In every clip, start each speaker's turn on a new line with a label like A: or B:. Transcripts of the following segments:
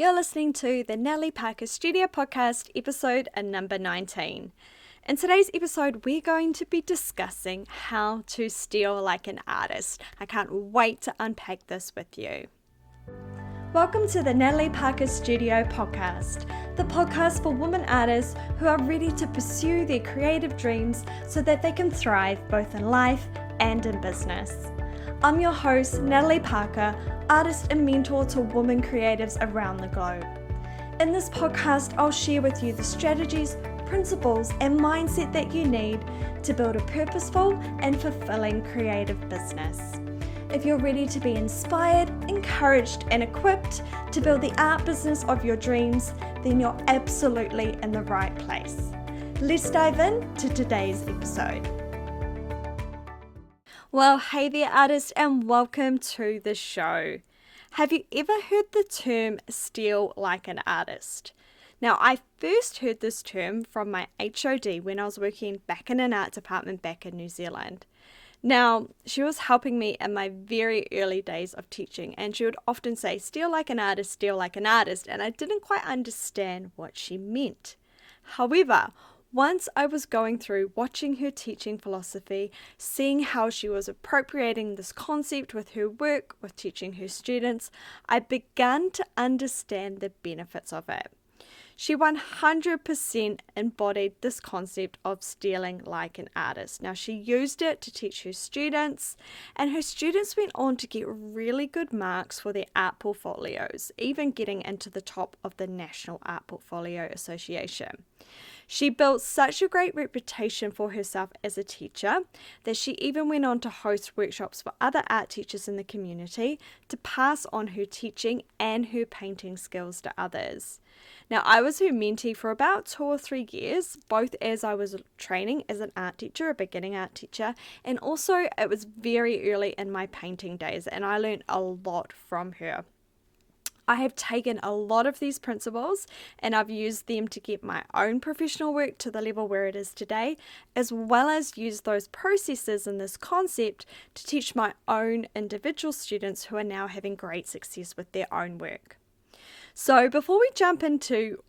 A: You're listening to the Natalie Parker Studio Podcast, episode number 19. In today's episode, we're going to be discussing how to steal like an artist. I can't wait to unpack this with you. Welcome to the Natalie Parker Studio Podcast, the podcast for women artists who are ready to pursue their creative dreams so that they can thrive both in life and in business. I'm your host, Natalie Parker, artist and mentor to women creatives around the globe. In this podcast, I'll share with you the strategies, principles, and mindset that you need to build a purposeful and fulfilling creative business. If you're ready to be inspired, encouraged, and equipped to build the art business of your dreams, then you're absolutely in the right place. Let's dive into today's episode. Well, hey there artists, and welcome to the show. Have you ever heard the term steal like an artist? Now, I first heard this term from my HOD when I was working back in an art department back in New Zealand. Now, she was helping me in my very early days of teaching, and she would often say, steal like an artist, and I didn't quite understand what she meant. However, once I was going through watching her teaching philosophy, seeing how she was appropriating this concept with her work, with teaching her students, I began to understand the benefits of it. She 100% embodied this concept of stealing like an artist. Now, she used it to teach her students, and her students went on to get really good marks for their art portfolios, even getting into the top of the National Art Portfolio Association. She built such a great reputation for herself as a teacher that she even went on to host workshops for other art teachers in the community to pass on her teaching and her painting skills to others. Now, I was her mentee for about 2 or 3 years, both as I was training as an art teacher, a beginning art teacher, and also it was very early in my painting days, and I learned a lot from her. I have taken a lot of these principles and I've used them to get my own professional work to the level where it is today, as well as use those processes and this concept to teach my own individual students who are now having great success with their own work. So before we jump into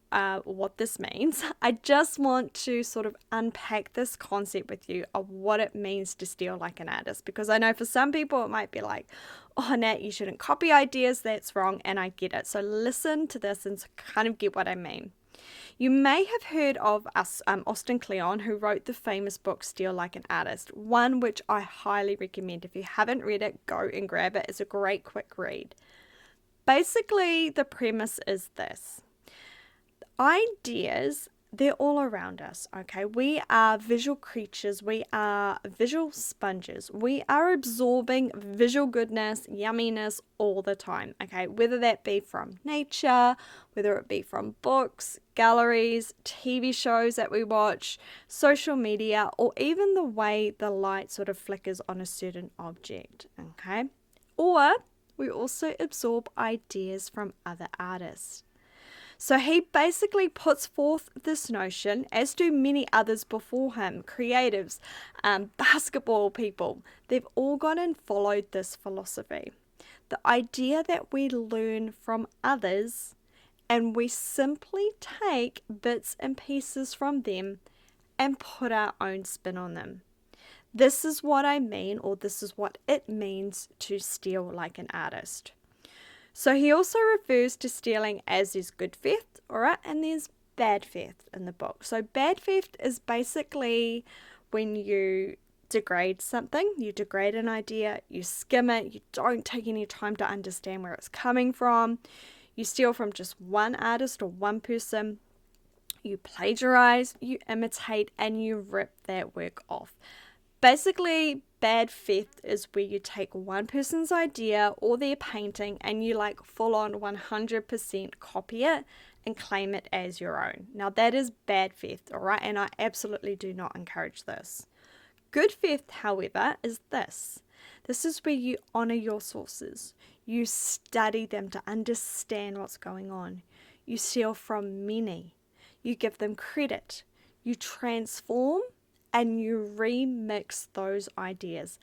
A: what this means, I just want to sort of unpack this concept with you of what it means to steal like an artist, because I know for some people it might be like, oh Nat, you shouldn't copy ideas, that's wrong, and I get it. So listen to this and kind of get what I mean. You may have heard of Austin Kleon, who wrote the famous book Steal Like an Artist, one which I highly recommend. If you haven't read it, go and grab it. It's a great quick read. Basically, the premise is this. Ideas, they're all around us, okay? We are visual creatures. We are visual sponges. We are absorbing visual goodness, yumminess all the time, okay? Whether that be from nature, whether it be from books, galleries, TV shows that we watch, social media, or even the way the light sort of flickers on a certain object, okay? Or we also absorb ideas from other artists. So he basically puts forth this notion, as do many others before him, creatives, basketball people. They've all gone and followed this philosophy. The idea that we learn from others and we simply take bits and pieces from them and put our own spin on them. This is what I mean, or this is what it means to steal like an artist. So he also refers to stealing as there's good theft, alright, and there's bad theft in the book. So bad theft is basically when you degrade something, you degrade an idea, you skim it, you don't take any time to understand where it's coming from, you steal from just one artist or one person, you plagiarize, you imitate, and you rip that work off. Basically, bad theft is where you take one person's idea or their painting and you like full on 100% copy it and claim it as your own. Now that is bad theft, alright, and I absolutely do not encourage this. Good theft, however, is this. This is where you honor your sources. You study them to understand what's going on. You steal from many. You give them credit. You transform and you remix those ideas.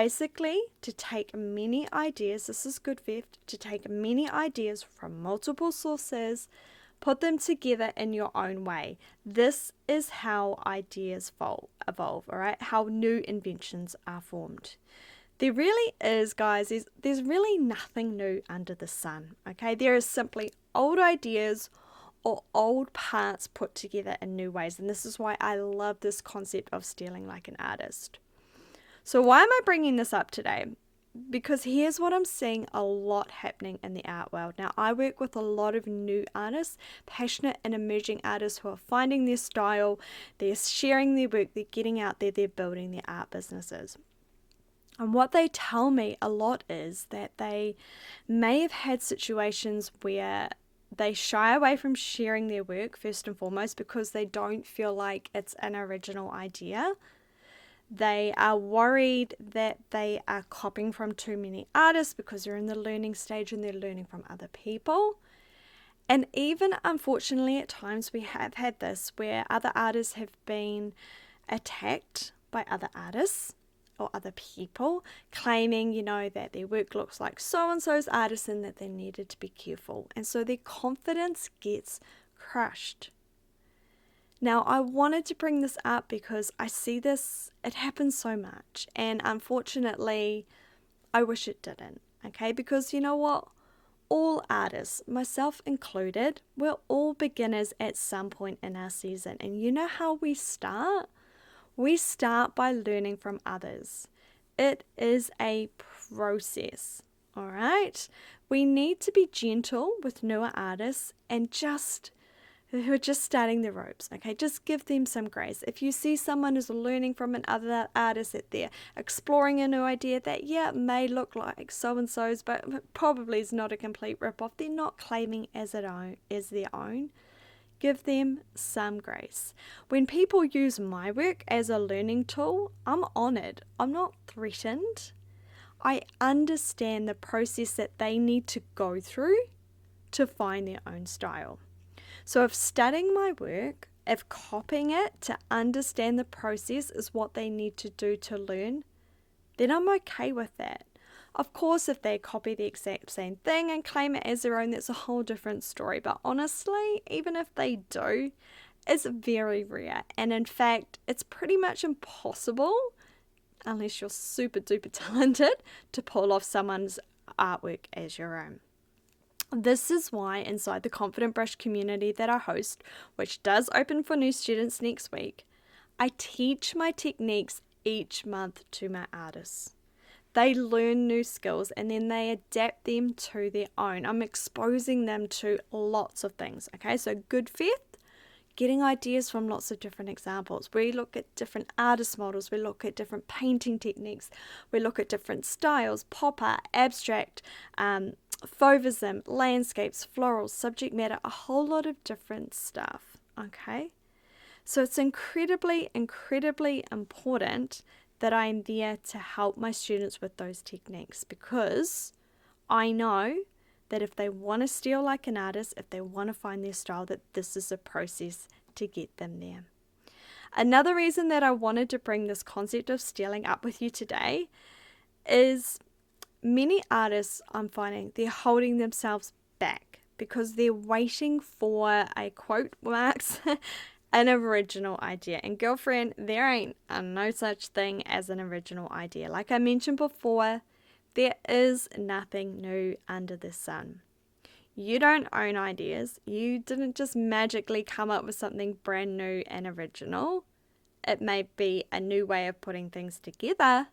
A: basically to take many ideas, this is good theft, to take many ideas from multiple sources, put them together in your own way. This is how ideas evolve, all right? How new inventions are formed. There really is, guys, there's really nothing new under the sun, okay? There is simply old ideas or old parts put together in new ways. And this is why I love this concept of stealing like an artist. So why am I bringing this up today? Because here's what I'm seeing a lot happening in the art world. Now, I work with a lot of new artists, passionate and emerging artists who are finding their style, they're sharing their work, they're getting out there, they're building their art businesses. And what they tell me a lot is that they may have had situations where they shy away from sharing their work, first and foremost, because they don't feel like it's an original idea. They are worried that they are copying from too many artists because they're in the learning stage and they're learning from other people. And even, unfortunately, at times we have had this where other artists have been attacked by other artists or other people, claiming, that their work looks like so-and-so's artist and that they needed to be careful. And so their confidence gets crushed. Now, I wanted to bring this up because I see this, it happens so much. And unfortunately, I wish it didn't, okay? Because you know what? All artists, myself included, we're all beginners at some point in our season. And you know how we start? We start by learning from others. It is a process, all right? We need to be gentle with newer artists and who are just starting the ropes, okay? Just give them some grace. If you see someone who's learning from another artist, that they're exploring a new idea that, may look like so-and-so's, but probably is not a complete rip-off. They're not claiming as their own. Give them some grace. When people use my work as a learning tool, I'm honored. I'm not threatened. I understand the process that they need to go through to find their own style. So if studying my work, if copying it to understand the process is what they need to do to learn, then I'm okay with that. Of course, if they copy the exact same thing and claim it as their own, that's a whole different story. But honestly, even if they do, it's very rare. And in fact, it's pretty much impossible, unless you're super duper talented, to pull off someone's artwork as your own. This is why inside the Confident Brush community that I host, which does open for new students next week, I teach my techniques each month to my artists. They learn new skills and then they adapt them to their own. I'm exposing them to lots of things, okay? So good faith, getting ideas from lots of different examples. We look at different artist models. We look at different painting techniques. We look at different styles, pop art, abstract, fauvism, landscapes, florals, subject matter, a whole lot of different stuff, okay? So it's incredibly, incredibly important that I am there to help my students with those techniques, because I know that if they want to steal like an artist, if they want to find their style, that this is a process to get them there. Another reason that I wanted to bring this concept of stealing up with you today is many artists, I'm finding, they're holding themselves back because they're waiting for a quote marks an original idea. And girlfriend, there ain't no such thing as an original idea. Like I mentioned before, there is nothing new under the sun. You don't own ideas. You didn't just magically come up with something brand new and original. It may be a new way of putting things together,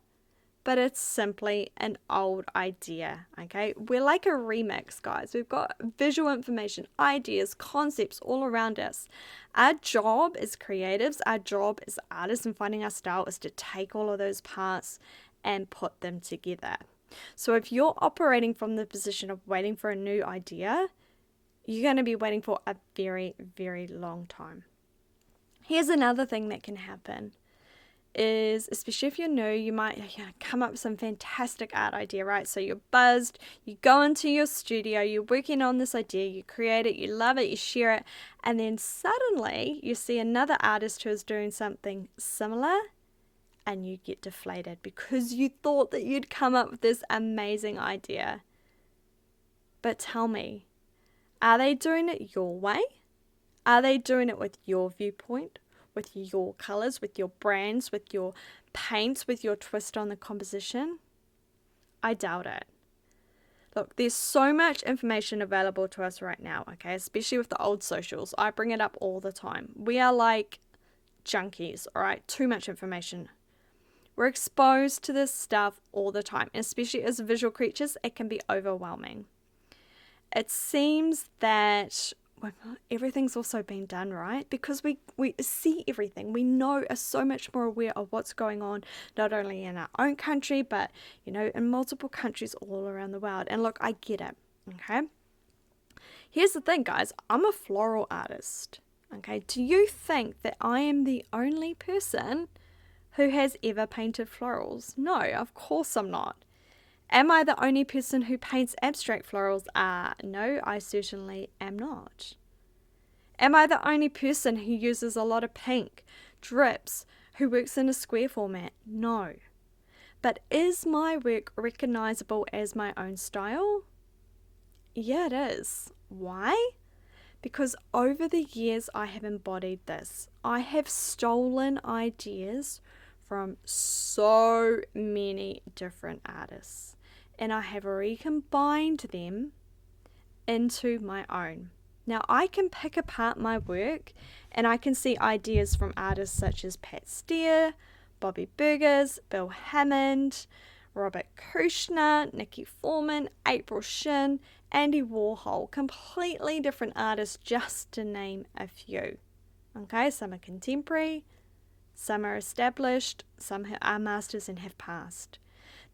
A: but it's simply an old idea, okay? We're like a remix, guys. We've got visual information, ideas, concepts all around us. Our job as creatives, our job as artists and finding our style is to take all of those parts and put them together. So if you're operating from the position of waiting for a new idea, you're going to be waiting for a very, very long time. Here's another thing that can happen is, especially if you're new, you might come up with some fantastic art idea, right? So you're buzzed, you go into your studio, you're working on this idea, you create it, you love it, you share it, and then suddenly you see another artist who is doing something similar and you get deflated because you thought that you'd come up with this amazing idea. But tell me, are they doing it your way? Are they doing it with your viewpoint, with your colors, with your brands, with your paints, with your twist on the composition? I doubt it. Look, there's so much information available to us right now, okay? Especially with the old socials. I bring it up all the time. We are like junkies, all right? Too much information. We're exposed to this stuff all the time, especially as visual creatures, it can be overwhelming. It seems that everything's also been done, right? Because we see everything. We are so much more aware of what's going on, not only in our own country, but, in multiple countries all around the world. And look, I get it, okay? Here's the thing, guys. I'm a floral artist, okay? Do you think that I am the only person who has ever painted florals? No, of course I'm not. Am I the only person who paints abstract florals? No, I certainly am not. Am I the only person who uses a lot of pink, drips, who works in a square format? No. But is my work recognizable as my own style? Yeah, it is. Why? Because over the years I have embodied this. I have stolen ideas from so many different artists, and I have recombined them into my own. Now I can pick apart my work and I can see ideas from artists such as Pat Steer, Bobby Burgers, Bill Hammond, Robert Kushner, Nikki Foreman, April Shin, Andy Warhol, completely different artists just to name a few. Okay, some are contemporary, some are established, some are masters and have passed.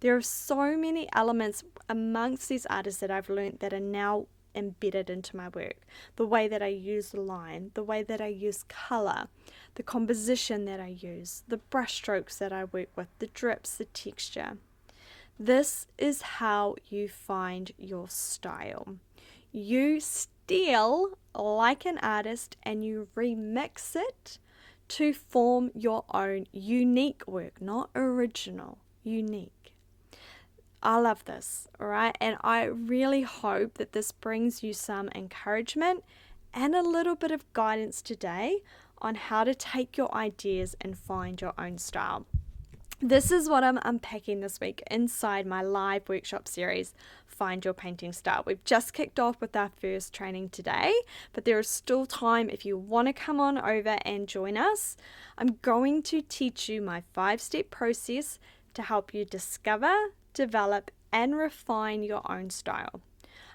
A: There are so many elements amongst these artists that I've learned that are now embedded into my work. The way that I use line, the way that I use color, the composition that I use, the brush strokes that I work with, the drips, the texture. This is how you find your style. You steal like an artist and you remix it to form your own unique work, not original, unique. I love this, all right? And I really hope that this brings you some encouragement and a little bit of guidance today on how to take your ideas and find your own style. This is what I'm unpacking this week inside my live workshop series, Find Your Painting Style. We've just kicked off with our first training today, but there is still time if you want to come on over and join us. I'm going to teach you my 5-step process to help you discover, develop, and refine your own style.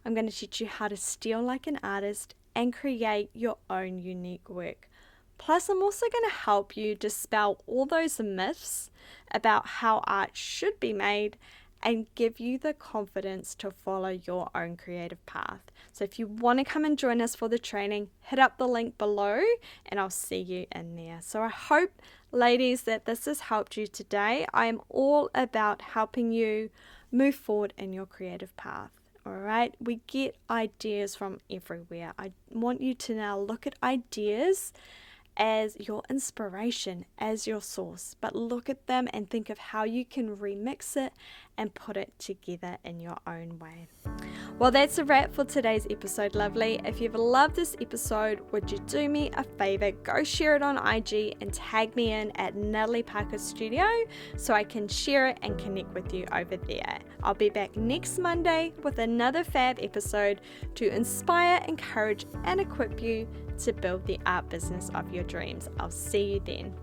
A: I'm going to teach you how to steal like an artist and create your own unique work. Plus, I'm also going to help you dispel all those myths about how art should be made and give you the confidence to follow your own creative path. So if you want to come and join us for the training, hit up the link below and I'll see you in there. So I hope, ladies, that this has helped you today. I am all about helping you move forward in your creative path. All right, we get ideas from everywhere. I want you to now look at ideas as your inspiration, as your source, but look at them and think of how you can remix it and put it together in your own way. Well, that's a wrap for today's episode, lovely. If you've loved this episode, would you do me a favor? Go share it on IG and tag me in at Natalie Parker Studio so I can share it and connect with you over there. I'll be back next Monday with another fab episode to inspire, encourage, and equip you to build the art business of your dreams. I'll see you then.